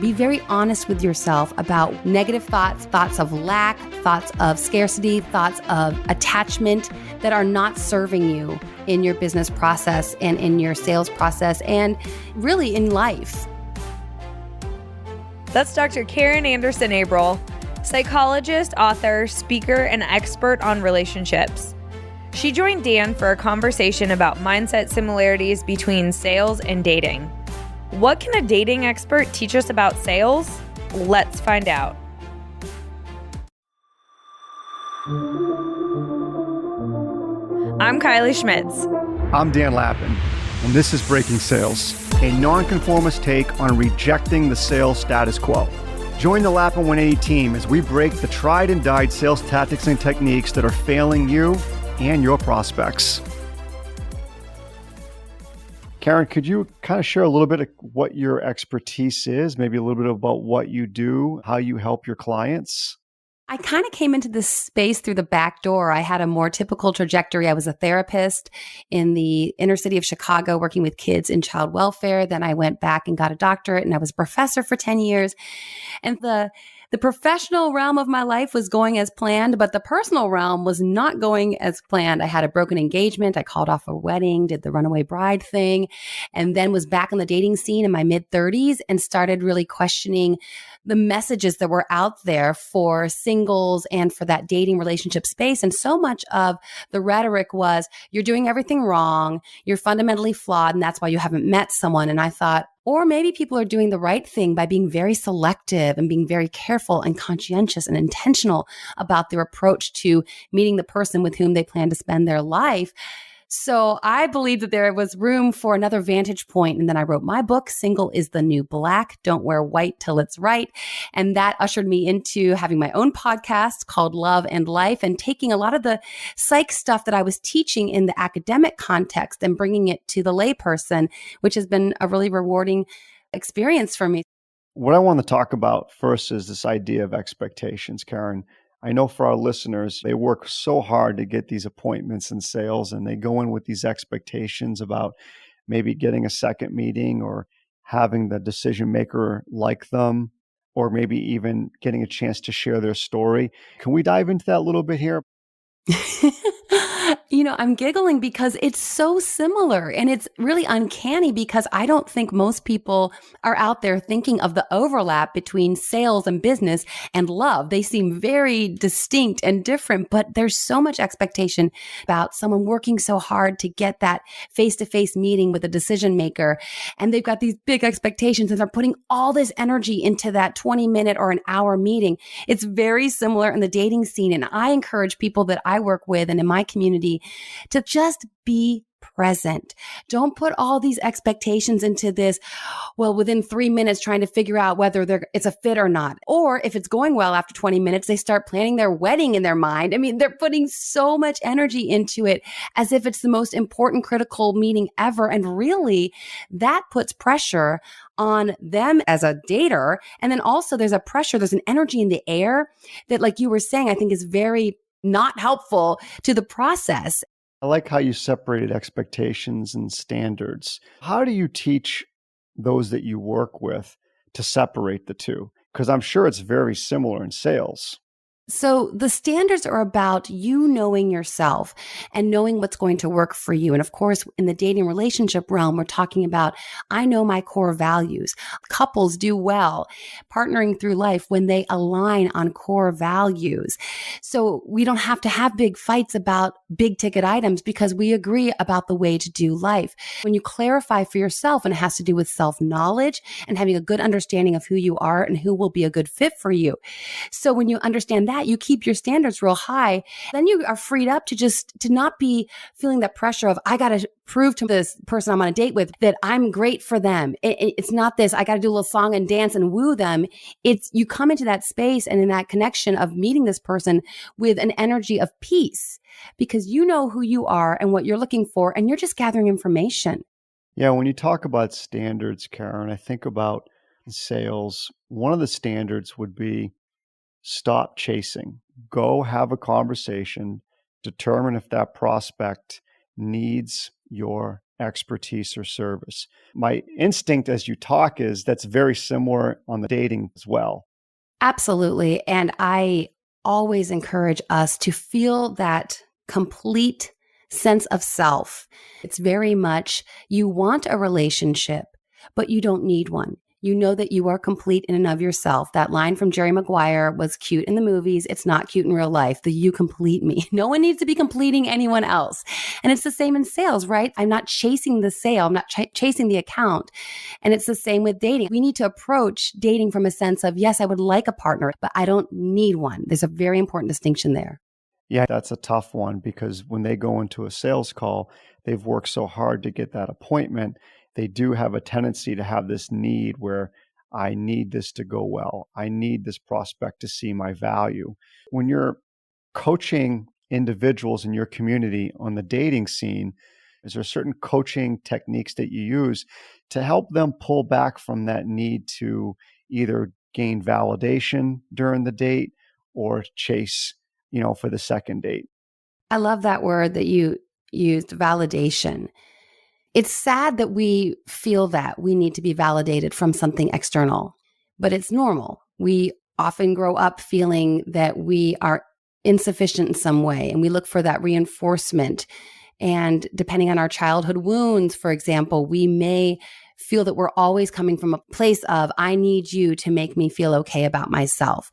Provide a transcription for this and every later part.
Be very honest with yourself about negative thoughts, thoughts of lack, thoughts of scarcity, thoughts of attachment that are not serving you in your business process and in your sales process and really in life. That's Dr. Karin Anderson Abrell, psychologist, author, speaker, and expert on relationships. She joined Dan for a conversation about mindset similarities between sales and dating. What can a dating expert teach us about sales? Let's find out. I'm Kylie Schmitz. I'm Dan Lappin, and this is Breaking Sales, a nonconformist take on rejecting the sales status quo. Join the Lappin 180 team as we break the tried and died sales tactics and techniques that are failing you and your prospects. Karin, could you kind of share a little bit of what your expertise is, maybe a little bit about what you do, how you help your clients? I kind of came into this space through the back door. I had a more typical trajectory. I was a therapist in the inner city of Chicago working with kids in child welfare. Then I went back and got a doctorate, and I was a professor for 10 years. And the professional realm of my life was going as planned, but the personal realm was not going as planned. I had a broken engagement. I called off a wedding, did the runaway bride thing, and then was back on the dating scene in my mid-30s and started really questioning the messages that were out there for singles and for that dating relationship space. And so much of the rhetoric was, you're doing everything wrong, you're fundamentally flawed, and that's why you haven't met someone. And I thought, or maybe people are doing the right thing by being very selective and being very careful and conscientious and intentional about their approach to meeting the person with whom they plan to spend their life. So I believed that there was room for another vantage point. And then I wrote my book, Single is the New Black, Don't Wear White Till It's Right. And that ushered me into having my own podcast called Love and Life and taking a lot of the psych stuff that I was teaching in the academic context and bringing it to the layperson, which has been a really rewarding experience for me. What I want to talk about first is this idea of expectations, Karin. I know for our listeners, they work so hard to get these appointments in sales, and they go in with these expectations about maybe getting a second meeting or having the decision maker like them, or maybe even getting a chance to share their story. Can we dive into that a little bit here? I'm giggling because it's so similar, and it's really uncanny because I don't think most people are out there thinking of the overlap between sales and business and love. They seem very distinct and different, but there's so much expectation about someone working so hard to get that face-to-face meeting with a decision maker. And they've got these big expectations and they're putting all this energy into that 20-minute or an hour meeting. It's very similar in the dating scene. And I encourage people that I work with and in my community to just be present. Don't put all these expectations into this, within 3 minutes trying to figure out whether it's a fit or not. Or if it's going well after 20 minutes, they start planning their wedding in their mind. I mean, they're putting so much energy into it as if it's the most important, critical meeting ever. And really, that puts pressure on them as a dater. And then also there's an energy in the air that, like you were saying, I think is very not helpful to the process. I like how you separated expectations and standards. How do you teach those that you work with to separate the two? Because I'm sure it's very similar in sales. So the standards are about you knowing yourself and knowing what's going to work for you. And of course, in the dating relationship realm, we're talking about, I know my core values. Couples do well partnering through life when they align on core values. So we don't have to have big fights about big ticket items because we agree about the way to do life. When you clarify for yourself, and it has to do with self-knowledge and having a good understanding of who you are and who will be a good fit for you. So when you understand that, you keep your standards real high, then you are freed up to not be feeling that pressure of, I got to prove to this person I'm on a date with that I'm great for them. It's not this, I got to do a little song and dance and woo them. It's you come into that space and in that connection of meeting this person with an energy of peace because you know who you are and what you're looking for, and you're just gathering information. Yeah, when you talk about standards, Karin, I think about sales. One of the standards would be stop chasing. Go have a conversation, determine if that prospect needs your expertise or service. My instinct as you talk is that's very similar on the dating as well. Absolutely. And I always encourage us to feel that complete sense of self. It's very much you want a relationship, but you don't need one. You know that you are complete in and of yourself. That line from Jerry Maguire was cute in the movies. It's not cute in real life. The you complete me. No one needs to be completing anyone else. And it's the same in sales, right? I'm not chasing the sale. I'm not chasing the account. And it's the same with dating. We need to approach dating from a sense of, yes, I would like a partner, but I don't need one. There's a very important distinction there. Yeah, that's a tough one because when they go into a sales call, they've worked so hard to get that appointment. They do have a tendency to have this need where I need this to go well. I need this prospect to see my value. When you're coaching individuals in your community on the dating scene, is there certain coaching techniques that you use to help them pull back from that need to either gain validation during the date or chase, for the second date? I love that word that you used, validation. It's sad that we feel that we need to be validated from something external, but it's normal. We often grow up feeling that we are insufficient in some way, and we look for that reinforcement. And depending on our childhood wounds, for example, we may feel that we're always coming from a place of, I need you to make me feel okay about myself.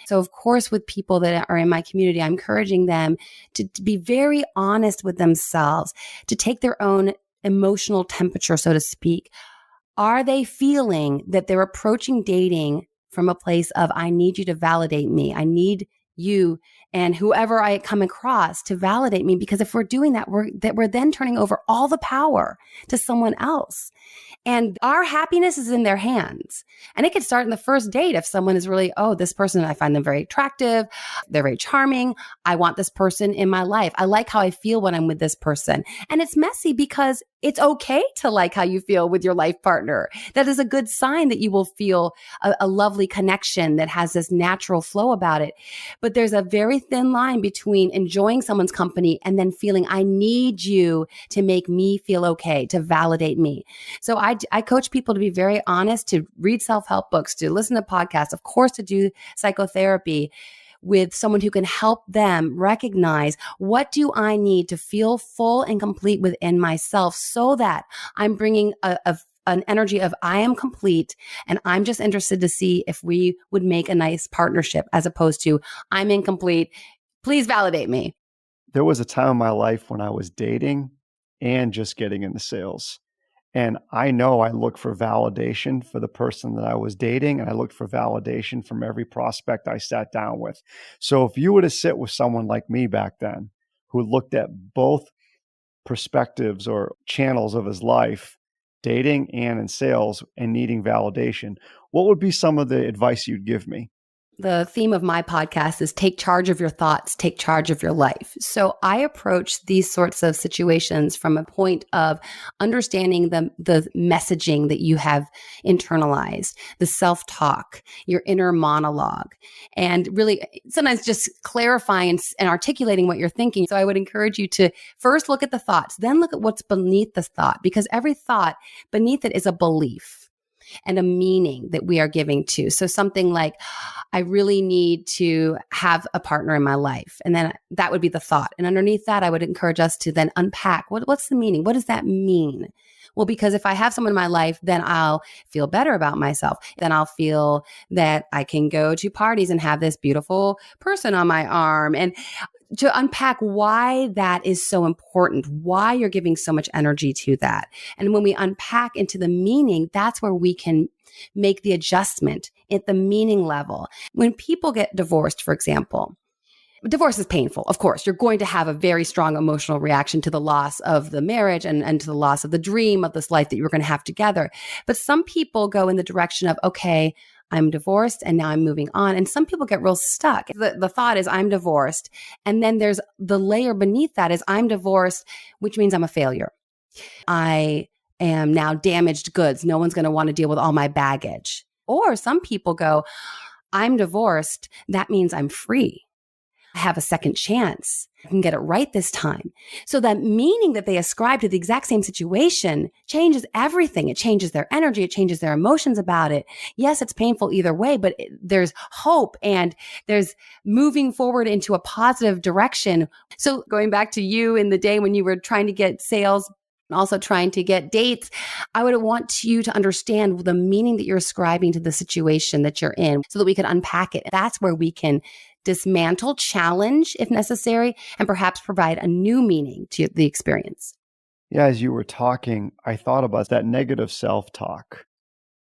So of course, with people that are in my community, I'm encouraging them to be very honest with themselves, to take their own emotional temperature, so to speak. Are they feeling that they're approaching dating from a place of, I need you to validate me. I need you and whoever I come across to validate me. Because if we're doing that, we're then turning over all the power to someone else. And our happiness is in their hands. And it could start in the first date if someone is really, this person, I find them very attractive. They're very charming. I want this person in my life. I like how I feel when I'm with this person. And it's messy because it's okay to like how you feel with your life partner. That is a good sign that you will feel a lovely connection that has this natural flow about it. But there's a very thin line between enjoying someone's company and then feeling, I need you to make me feel okay, to validate me. So I coach people to be very honest, to read self-help books, to listen to podcasts, of course, to do psychotherapy with someone who can help them recognize, what do I need to feel full and complete within myself so that I'm bringing an energy of I am complete and I'm just interested to see if we would make a nice partnership, as opposed to I'm incomplete. Please validate me. There was a time in my life when I was dating and just getting into sales. And I know I looked for validation for the person that I was dating, and I looked for validation from every prospect I sat down with. So if you were to sit with someone like me back then, who looked at both perspectives or channels of his life, dating and in sales, and needing validation, what would be some of the advice you'd give me? The theme of my podcast is take charge of your thoughts, take charge of your life. So I approach these sorts of situations from a point of understanding the messaging that you have internalized, the self-talk, your inner monologue, and really sometimes just clarifying and articulating what you're thinking. So I would encourage you to first look at the thoughts, then look at what's beneath the thought, because every thought beneath it is a belief and a meaning that we are giving to. So something like, I really need to have a partner in my life. And then that would be the thought. And underneath that, I would encourage us to then unpack, what's the meaning? What does that mean? Well, because if I have someone in my life, then I'll feel better about myself. Then I'll feel that I can go to parties and have this beautiful person on my arm. And to unpack why that is so important, why you're giving so much energy to that. And when we unpack into the meaning, that's where we can make the adjustment at the meaning level. When people get divorced, for example, divorce is painful. Of course, you're going to have a very strong emotional reaction to the loss of the marriage and to the loss of the dream of this life that you were going to have together. But some people go in the direction of, okay, I'm divorced and now I'm moving on. And some people get real stuck. The thought is I'm divorced. And then there's the layer beneath that is I'm divorced, which means I'm a failure. I am now damaged goods. No one's going to want to deal with all my baggage. Or some people go, I'm divorced. That means I'm free. I have a second chance. I can get it right this time. So that meaning that they ascribe to the exact same situation changes everything. It changes their energy. It changes their emotions about it. Yes, it's painful either way, but there's hope and there's moving forward into a positive direction. So going back to you in the day when you were trying to get sales and also trying to get dates, I would want you to understand the meaning that you're ascribing to the situation that you're in so that we can unpack it. That's where we can dismantle, challenge if necessary, and perhaps provide a new meaning to the experience. Yeah, as you were talking, I thought about that negative self-talk.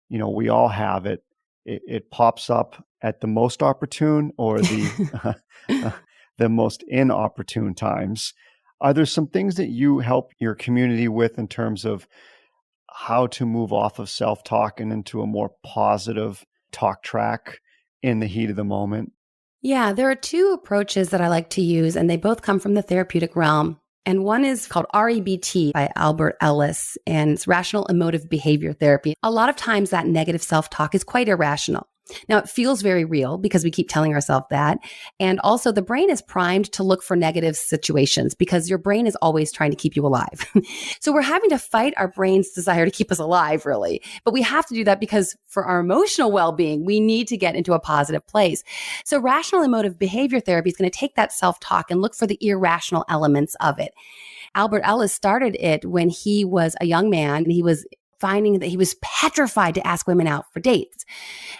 We all have it. It pops up at the most opportune or the the most inopportune times. Are there some things that you help your community with in terms of how to move off of self-talk and into a more positive talk track in the heat of the moment? Yeah, there are two approaches that I like to use, and they both come from the therapeutic realm. And one is called REBT by Albert Ellis, and it's rational emotive behavior therapy. A lot of times that negative self-talk is quite irrational. Now, it feels very real because we keep telling ourselves that. And also the brain is primed to look for negative situations because your brain is always trying to keep you alive. So we're having to fight our brain's desire to keep us alive, really. But we have to do that because for our emotional well-being, we need to get into a positive place. So rational emotive behavior therapy is going to take that self-talk and look for the irrational elements of it. Albert Ellis started it when he was a young man and he was finding that he was petrified to ask women out for dates.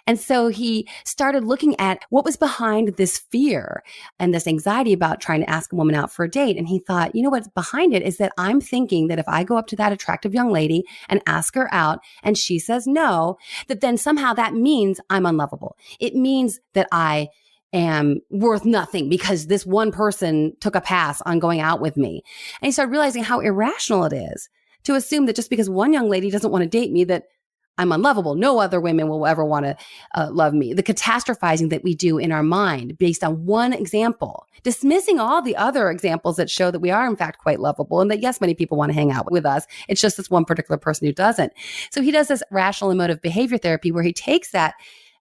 And so he started looking at what was behind this fear and this anxiety about trying to ask a woman out for a date. And he thought, what's behind it is that I'm thinking that if I go up to that attractive young lady and ask her out and she says no, that then somehow that means I'm unlovable. It means that I am worth nothing because this one person took a pass on going out with me. And he started realizing how irrational it is to assume that just because one young lady doesn't want to date me, that I'm unlovable. No other women will ever want to love me. The catastrophizing that we do in our mind based on one example, dismissing all the other examples that show that we are in fact quite lovable and that yes, many people want to hang out with us. It's just this one particular person who doesn't. So he does this rational emotive behavior therapy where he takes that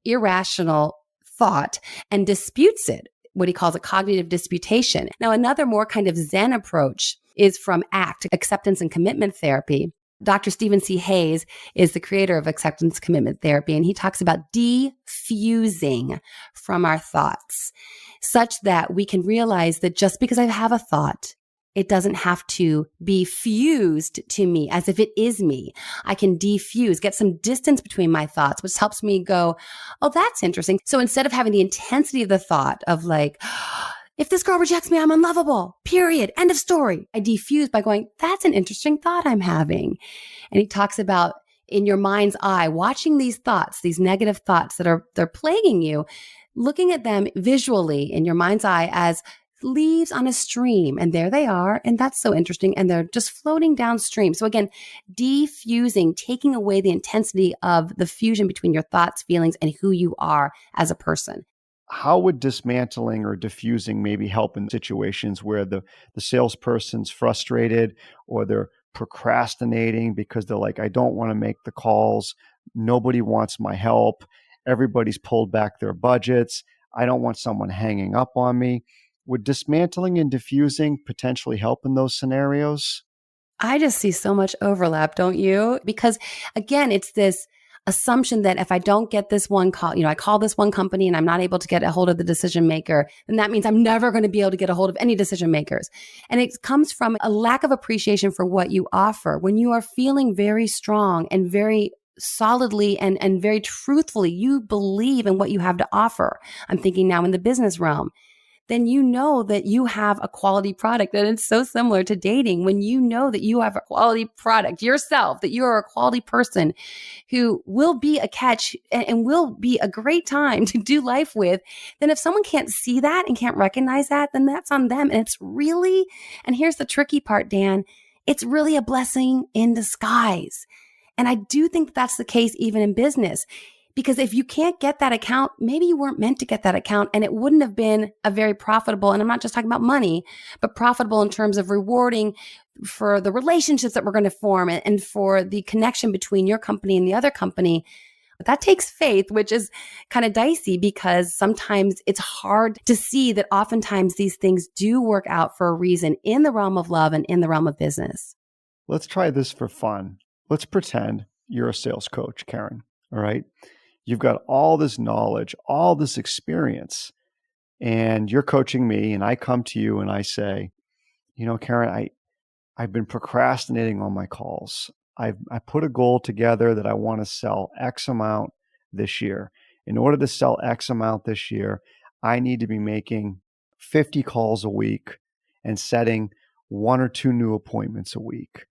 irrational thought and disputes it, what he calls a cognitive disputation. Now, another more kind of Zen approach is from ACT, Acceptance and Commitment Therapy. Dr. Stephen C. Hayes is the creator of acceptance commitment therapy, and he talks about defusing from our thoughts such that we can realize that just because I have a thought, it doesn't have to be fused to me as if it is me. I can defuse, get some distance between my thoughts, which helps me go, oh, that's interesting. So instead of having the intensity of the thought of like, if this girl rejects me, I'm unlovable, period, end of story, I defuse by going, that's an interesting thought I'm having. And he talks about in your mind's eye, watching these thoughts, these negative thoughts they're plaguing you, looking at them visually in your mind's eye as leaves on a stream. And there they are. And that's so interesting. And they're just floating downstream. So again, defusing, taking away the intensity of the fusion between your thoughts, feelings, and who you are as a person. How would dismantling or diffusing maybe help in situations where the salesperson's frustrated or they're procrastinating because they're like, I don't want to make the calls. Nobody wants my help. Everybody's pulled back their budgets. I don't want someone hanging up on me. Would dismantling and diffusing potentially help in those scenarios? I just see so much overlap, don't you? Because again, it's this assumption that if I don't get this one call, I call this one company and I'm not able to get a hold of the decision maker, then that means I'm never going to be able to get a hold of any decision makers. And it comes from a lack of appreciation for what you offer. When you are feeling very strong and very solidly and very truthfully, you believe in what you have to offer. I'm thinking now in the business realm. Then you know that you have a quality product. And it's so similar to dating. When you know that you have a quality product yourself, that you are a quality person who will be a catch and will be a great time to do life with, then if someone can't see that and can't recognize that, then that's on them. And it's really, and here's the tricky part, Dan, it's really a blessing in disguise. And I do think that's the case even in business. Because if you can't get that account, maybe you weren't meant to get that account and it wouldn't have been a very profitable, and I'm not just talking about money, but profitable in terms of rewarding for the relationships that we're going to form and for the connection between your company and the other company. That takes faith, which is kind of dicey because sometimes it's hard to see that oftentimes these things do work out for a reason in the realm of love and in the realm of business. Let's try this for fun. Let's pretend you're a sales coach, Karin. All right. You've got all this knowledge, all this experience, and you're coaching me, and I come to you and I say, Karin, I've been procrastinating on my calls. I put a goal together that I want to sell X amount this year. In order to sell X amount this year, I need to be making 50 calls a week and setting 1 or 2 new appointments a week.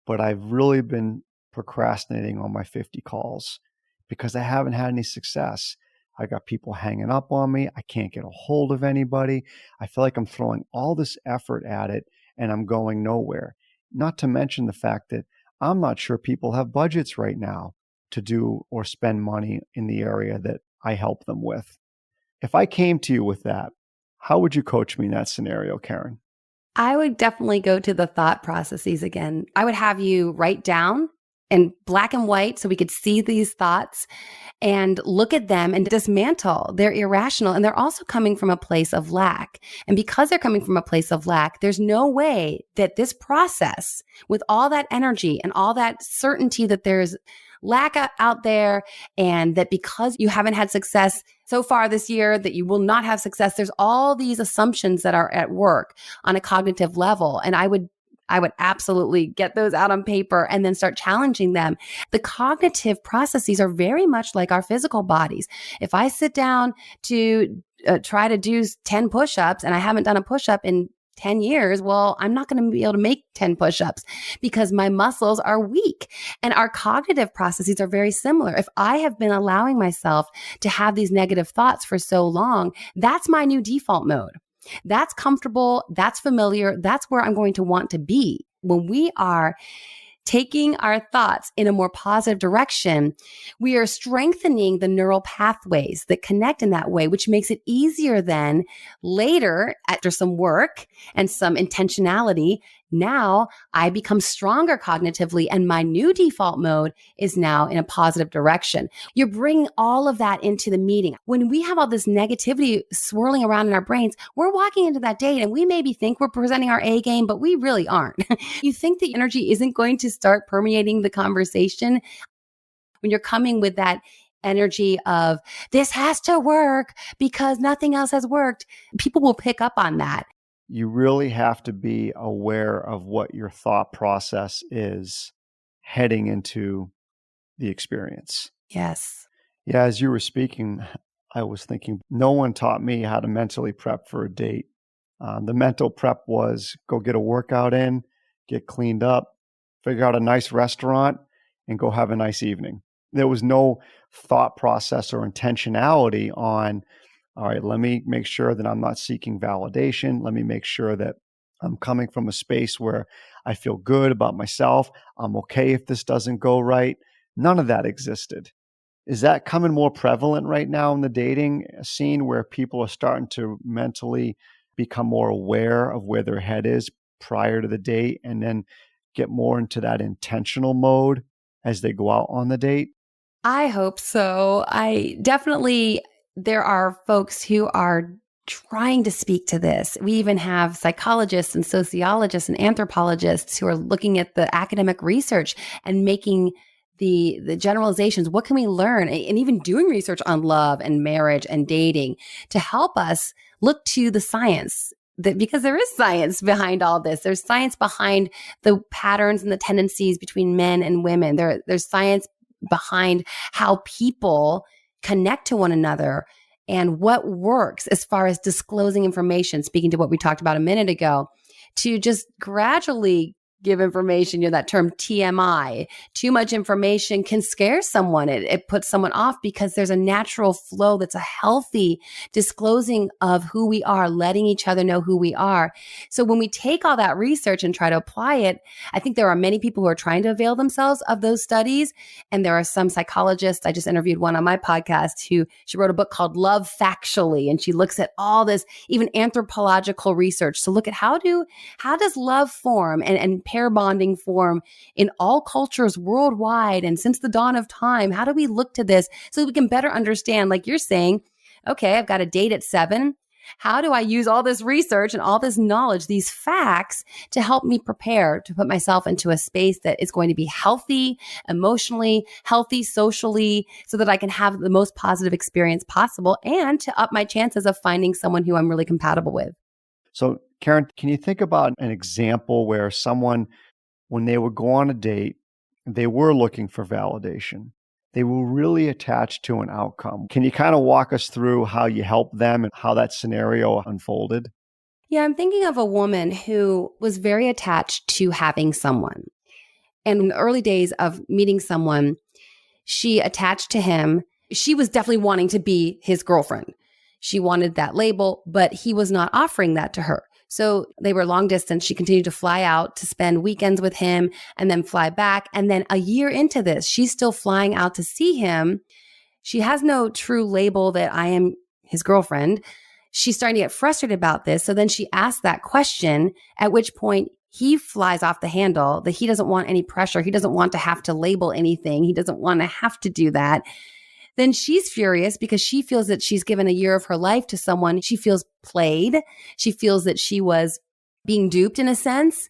But I've really been procrastinating on my 50 calls because I haven't had any success. I got people hanging up on me. I can't get a hold of anybody. I feel like I'm throwing all this effort at it and I'm going nowhere. Not to mention the fact that I'm not sure people have budgets right now to do or spend money in the area that I help them with. If I came to you with that, how would you coach me in that scenario, Karin? I would definitely go to the thought processes again. I would have you write down in black and white so we could see these thoughts and look at them and dismantle. They're irrational and they're also coming from a place of lack. And because they're coming from a place of lack, there's no way that this process with all that energy and all that certainty that there's lack out there and that because you haven't had success so far this year that you will not have success. There's all these assumptions that are at work on a cognitive level. And I would absolutely get those out on paper and then start challenging them. The cognitive processes are very much like our physical bodies. If I sit down to try to do 10 push-ups and I haven't done a push-up in 10 years, well, I'm not going to be able to make 10 push-ups because my muscles are weak. And our cognitive processes are very similar. If I have been allowing myself to have these negative thoughts for so long, that's my new default mode. That's comfortable. That's familiar. That's where I'm going to want to be. When we are taking our thoughts in a more positive direction, we are strengthening the neural pathways that connect in that way, which makes it easier then later after some work and some intentionality. Now I become stronger cognitively and my new default mode is now in a positive direction. You're bringing all of that into the meeting. When we have all this negativity swirling around in our brains, we're walking into that date and we maybe think we're presenting our A game, but we really aren't. You think the energy isn't going to start permeating the conversation when you're coming with that energy of this has to work because nothing else has worked. People will pick up on that. You really have to be aware of what your thought process is heading into the experience. Yes. Yeah, as you were speaking, I was thinking, no one taught me how to mentally prep for a date. The mental prep was go get a workout in, get cleaned up, figure out a nice restaurant, and go have a nice evening. There was no thought process or intentionality on, all right, let me make sure that I'm not seeking validation. Let me make sure that I'm coming from a space where I feel good about myself. I'm okay if this doesn't go right. None of that existed. Is that coming more prevalent right now in the dating scene where people are starting to mentally become more aware of where their head is prior to the date and then get more into that intentional mode as they go out on the date? I hope so. There are folks who are trying to speak to this. We even have psychologists and sociologists and anthropologists who are looking at the academic research and making the generalizations. What can we learn? And even doing research on love and marriage and dating to help us look to the science. Because there is science behind all this. There's science behind the patterns and the tendencies between men and women. There's science behind how people connect to one another and what works as far as disclosing information, speaking to what we talked about a minute ago, to just gradually give information, that term TMI, too much information can scare someone. It puts someone off because there's a natural flow that's a healthy disclosing of who we are, letting each other know who we are. So when we take all that research and try to apply it, I think there are many people who are trying to avail themselves of those studies. And there are some psychologists. I just interviewed one on my podcast she wrote a book called Love Factually. And she looks at all this, even anthropological research to look at how does love form and pair bonding form in all cultures worldwide and since the dawn of time? How do we look to this so we can better understand, like you're saying, okay, I've got a date at 7. How do I use all this research and all this knowledge, these facts, to help me prepare to put myself into a space that is going to be healthy, emotionally, healthy, socially, so that I can have the most positive experience possible and to up my chances of finding someone who I'm really compatible with? So, Karin, can you think about an example where someone, when they would go on a date, they were looking for validation? They were really attached to an outcome. Can you kind of walk us through how you helped them and how that scenario unfolded? Yeah, I'm thinking of a woman who was very attached to having someone. And in the early days of meeting someone, she attached to him. She was definitely wanting to be his girlfriend. She wanted that label, but he was not offering that to her. So they were long distance. She continued to fly out to spend weekends with him and then fly back. And then a year into this, she's still flying out to see him. She has no true label that I am his girlfriend. She's starting to get frustrated about this. So then she asks that question, at which point he flies off the handle that he doesn't want any pressure. He doesn't want to have to label anything. He doesn't want to have to do that. Then she's furious because she feels that she's given a year of her life to someone. She feels played. She feels that she was being duped in a sense.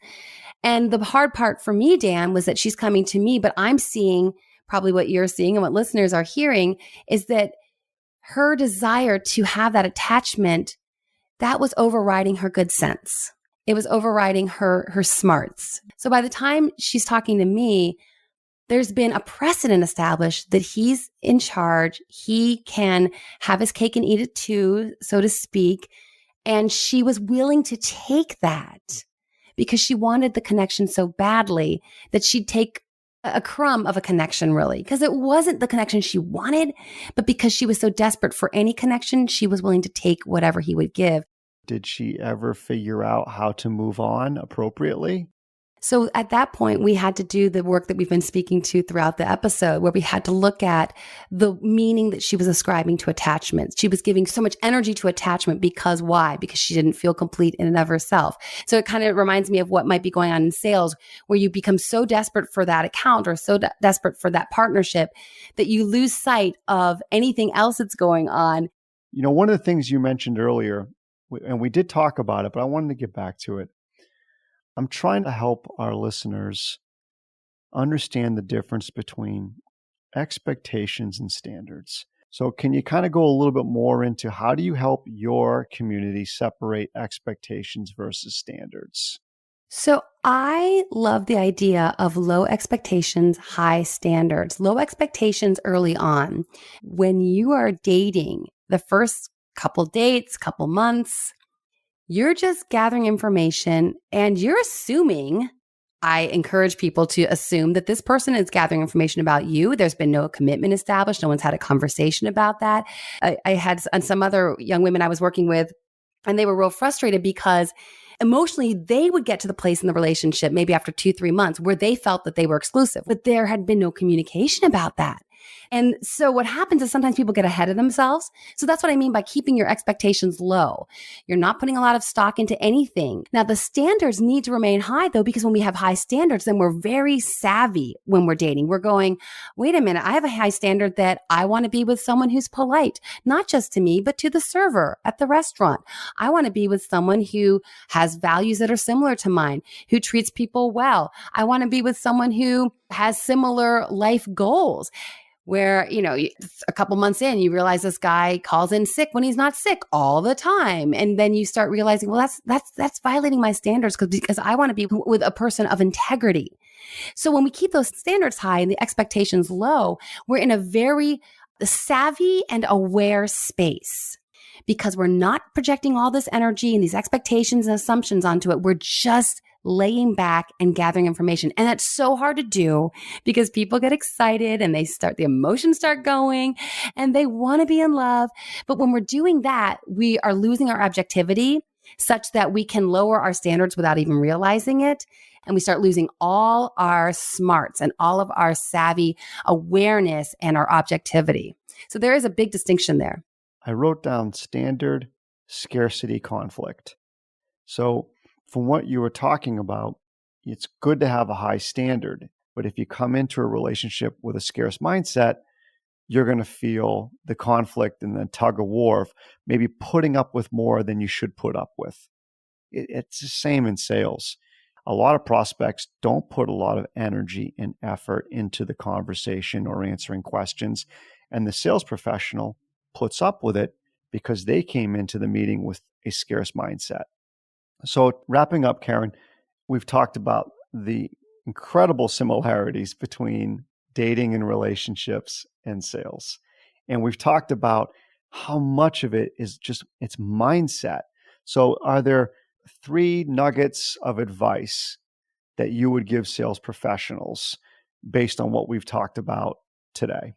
And the hard part for me, Dan, was that she's coming to me, but I'm seeing probably what you're seeing and what listeners are hearing is that her desire to have that attachment, that was overriding her good sense. It was overriding her smarts. So by the time she's talking to me, there's been a precedent established that he's in charge. He can have his cake and eat it too, so to speak. And she was willing to take that because she wanted the connection so badly that she'd take a crumb of a connection, really, because it wasn't the connection she wanted, but because she was so desperate for any connection, she was willing to take whatever he would give. Did she ever figure out how to move on appropriately? So at that point, we had to do the work that we've been speaking to throughout the episode, where we had to look at the meaning that she was ascribing to attachment. She was giving so much energy to attachment because why? Because she didn't feel complete in and of herself. So it kind of reminds me of what might be going on in sales, where you become so desperate for that account or so desperate for that partnership that you lose sight of anything else that's going on. You know, one of the things you mentioned earlier, and we did talk about it, but I wanted to get back to it. I'm trying to help our listeners understand the difference between expectations and standards. So can you kind of go a little bit more into how do you help your community separate expectations versus standards? So I love the idea of low expectations, high standards. Low expectations early on. When you are dating, the first couple dates, couple months, you're just gathering information and you're assuming. I encourage people to assume that this person is gathering information about you. There's been no commitment established. No one's had a conversation about that. I had some other young women I was working with, and they were real frustrated because emotionally, they would get to the place in the relationship, maybe after 2-3 months, where they felt that they were exclusive, but there had been no communication about that. And so what happens is sometimes people get ahead of themselves. So that's what I mean by keeping your expectations low. You're not putting a lot of stock into anything. Now, the standards need to remain high, though, because when we have high standards, then we're very savvy when we're dating. We're going, wait a minute, I have a high standard that I want to be with someone who's polite, not just to me, but to the server at the restaurant. I want to be with someone who has values that are similar to mine, who treats people well. I want to be with someone who has similar life goals. Where, you know, a couple months in, you realize this guy calls in sick when he's not sick all the time. And then you start realizing, well, that's violating my standards because I want to be with a person of integrity. So when we keep those standards high and the expectations low, we're in a very savvy and aware space because we're not projecting all this energy and these expectations and assumptions onto it. We're just laying back and gathering information. And that's so hard to do because people get excited and the emotions start going and they want to be in love. But when we're doing that, we are losing our objectivity such that we can lower our standards without even realizing it. And we start losing all our smarts and all of our savvy awareness and our objectivity. So there is a big distinction there. I wrote down standard, scarcity, conflict. So from what you were talking about, it's good to have a high standard. But if you come into a relationship with a scarce mindset, you're going to feel the conflict and the tug of war of maybe putting up with more than you should put up with. It's the same in sales. A lot of prospects don't put a lot of energy and effort into the conversation or answering questions. And the sales professional puts up with it because they came into the meeting with a scarce mindset. So wrapping up, Karin, we've talked about the incredible similarities between dating and relationships and sales. And we've talked about how much of it is just it's mindset. So are there 3 nuggets of advice that you would give sales professionals based on what we've talked about today?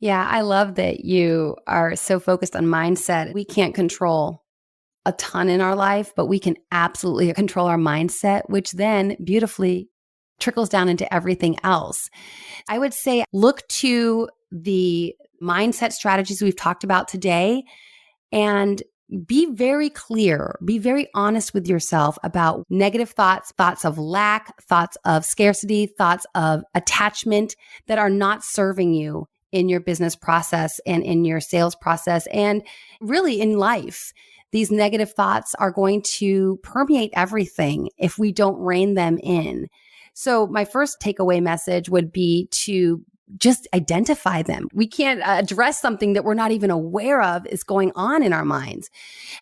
Yeah, I love that you are so focused on mindset. We can't control a ton in our life, but we can absolutely control our mindset, which then beautifully trickles down into everything else. I would say look to the mindset strategies we've talked about today and be very clear, be very honest with yourself about negative thoughts, thoughts of lack, thoughts of scarcity, thoughts of attachment that are not serving you in your business process and in your sales process and really in life. These negative thoughts are going to permeate everything if we don't rein them in. So my first takeaway message would be to just identify them. We can't address something that we're not even aware of is going on in our minds.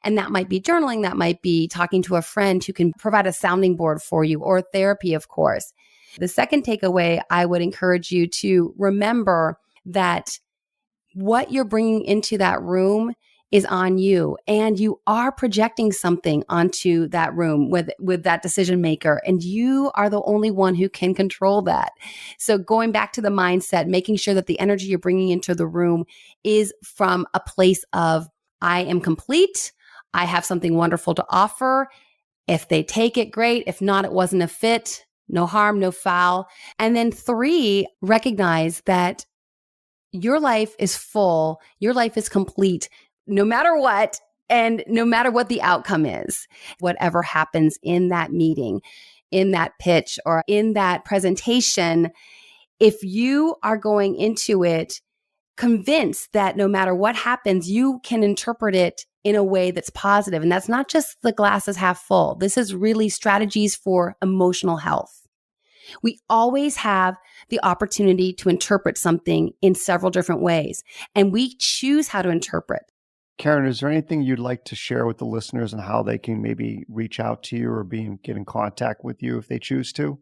And that might be journaling. That might be talking to a friend who can provide a sounding board for you, or therapy, of course. The second takeaway, I would encourage you to remember that what you're bringing into that room is on you, and you are projecting something onto that room with that decision maker, and you are the only one who can control that. So going back to the mindset, making sure that the energy you're bringing into the room is from a place of, I am complete. I have something wonderful to offer. If they take it, great. If not, it wasn't a fit. No harm, no foul. And then 3, recognize that your life is full. Your life is complete. No matter what, and no matter what the outcome is, whatever happens in that meeting, in that pitch, or in that presentation, if you are going into it convinced that no matter what happens, you can interpret it in a way that's positive. And that's not just the glass is half full. This is really strategies for emotional health. We always have the opportunity to interpret something in several different ways, and we choose how to interpret. Karin, is there anything you'd like to share with the listeners on how they can maybe reach out to you or get in contact with you if they choose to?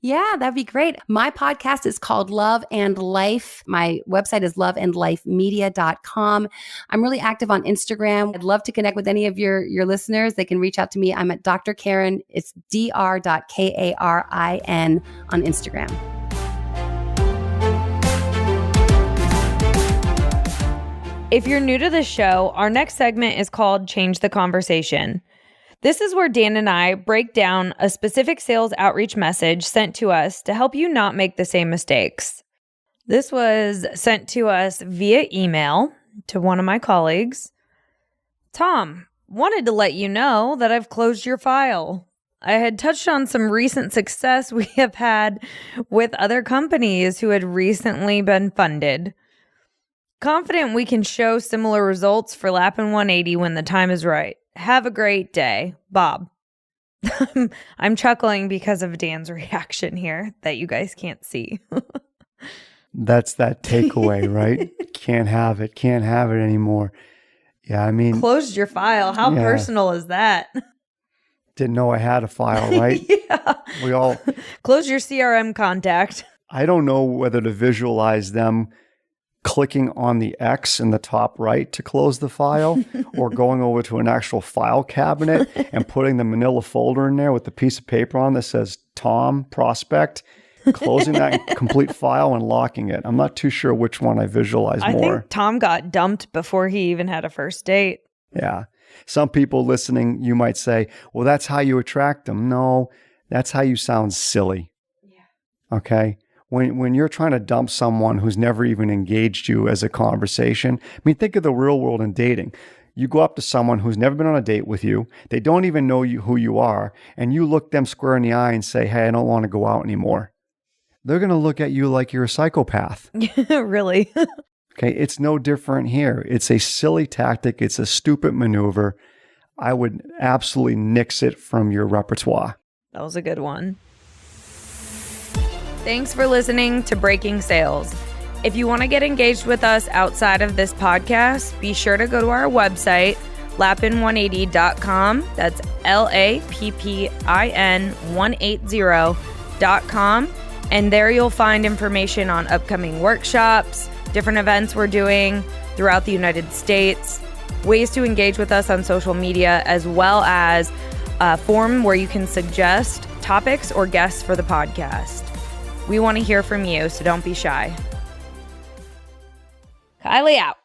Yeah, that'd be great. My podcast is called Love and Life. My website is loveandlifemedia.com. I'm really active on Instagram. I'd love to connect with any of your listeners. They can reach out to me. I'm at Dr. Karin. It's dr.karin on Instagram. If you're new to the show, our next segment is called Change the Conversation. This is where Dan and I break down a specific sales outreach message sent to us to help you not make the same mistakes. This was sent to us via email to one of my colleagues. Tom, wanted to let you know that I've closed your file. I had touched on some recent success we have had with other companies who had recently been funded. Confident we can show similar results for Lappin' 180 when the time is right. Have a great day, Bob. I'm chuckling because of Dan's reaction here that you guys can't see. That's that takeaway, right? Can't have it anymore. Yeah, I mean. Closed your file. How personal is that? Didn't know I had a file, right? Yeah. We all. Close your CRM contact. I don't know whether to visualize them clicking on the X in the top right to close the file or going over to an actual file cabinet and putting the manila folder in there with the piece of paper on that says Tom Prospect, closing that complete file and locking it. I'm not too sure which one I visualize more. I think Tom got dumped before he even had a first date. Yeah. Some people listening, you might say, well, that's how you attract them. No, that's how you sound silly. Yeah. Okay. When you're trying to dump someone who's never even engaged you as a conversation, I mean, think of the real world in dating. You go up to someone who's never been on a date with you. They don't even know who you are. And you look them square in the eye and say, hey, I don't want to go out anymore. They're going to look at you like you're a psychopath. Really? Okay. It's no different here. It's a silly tactic. It's a stupid maneuver. I would absolutely nix it from your repertoire. That was a good one. Thanks for listening to Breaking Sales. If you want to get engaged with us outside of this podcast, be sure to go to our website, lappin180.com. That's LAPPIN180.com. And there you'll find information on upcoming workshops, different events we're doing throughout the United States, ways to engage with us on social media, as well as a form where you can suggest topics or guests for the podcast. We want to hear from you, so don't be shy. Kylie out.